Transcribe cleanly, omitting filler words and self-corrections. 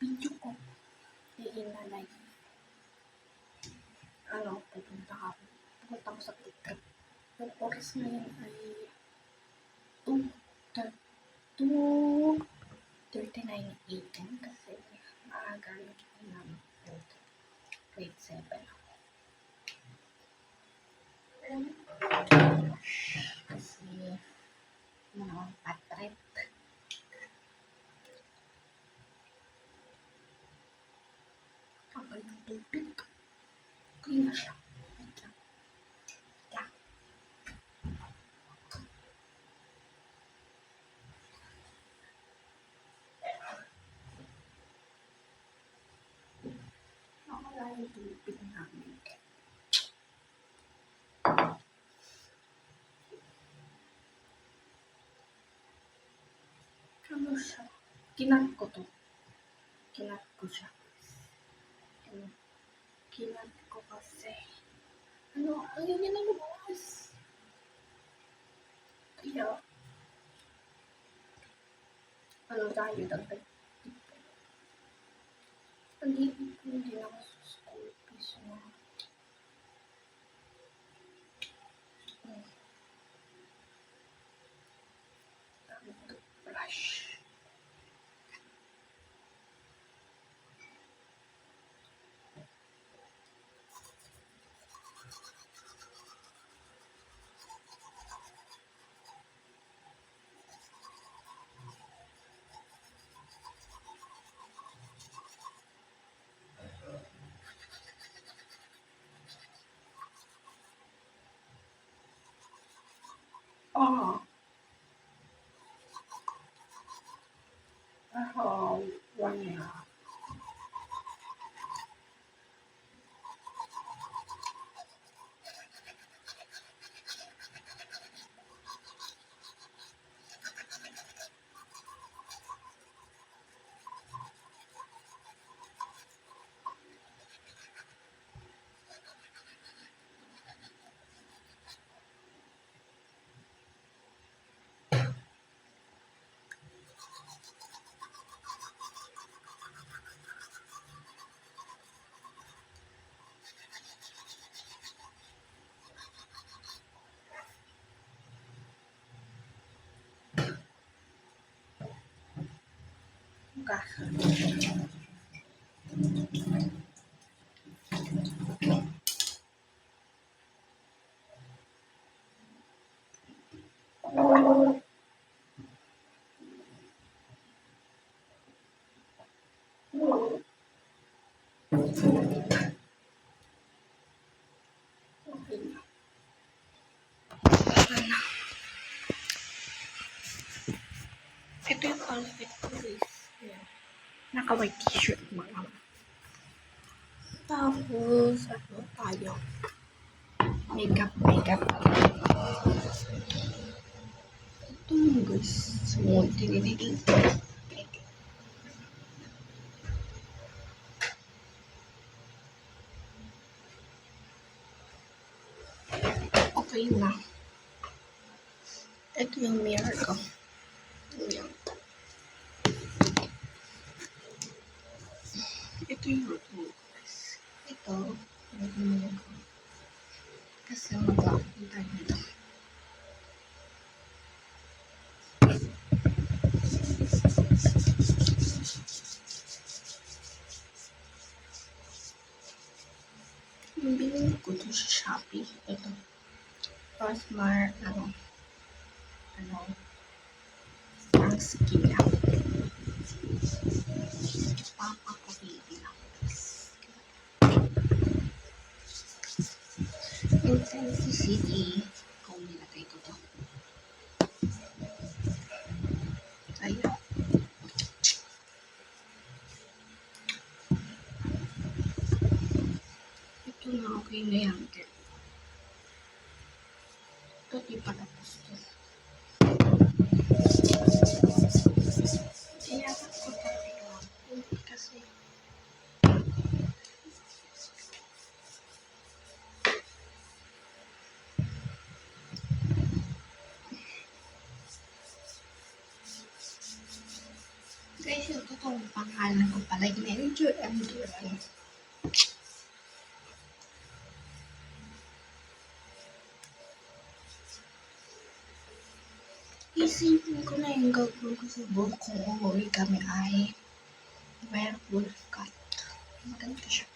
video ko. Iinanay. Pupunta ko sa trip. Yung oras ngayon ay 2:39 AM kasi maaga ng grade 7 ako. Kasi mga patrip. Kapag ng tubig, okay na siya. Nakakala yung tubig namin. Ano siya? Kinat ko siya. Kinat ko kasi. Ayaw niya na lumabas. Kaya, tayo dagdag. Hindi na ako sa school fees mo. Brush. Wala. Ito yung outfit ko guys. Naka-white t-shirt mga. Tapos, tayo? Makeup. Ito yung guys. Smooth. Okay na. Ito yung mirror ko. Ayan. Ito yung routine ko guys. Ito, routine ko. Kasi mag-apunta dito. Bilhin ko ito sa Shopee. Ito. Rosmar, ang skin lang. Papapabili lang. Intensity. Kung nilagay ko to. Ayan. Ito na okay na yan. Ito di pa tapos to. Iyakat ko talaga kasi guys, yung totoong pangalan ko pala. Ina-enjoy ang doon. Isipin ko na yung gagawin ko sa buhok kung umuwi kami ay werewolf cut. Maganda siya.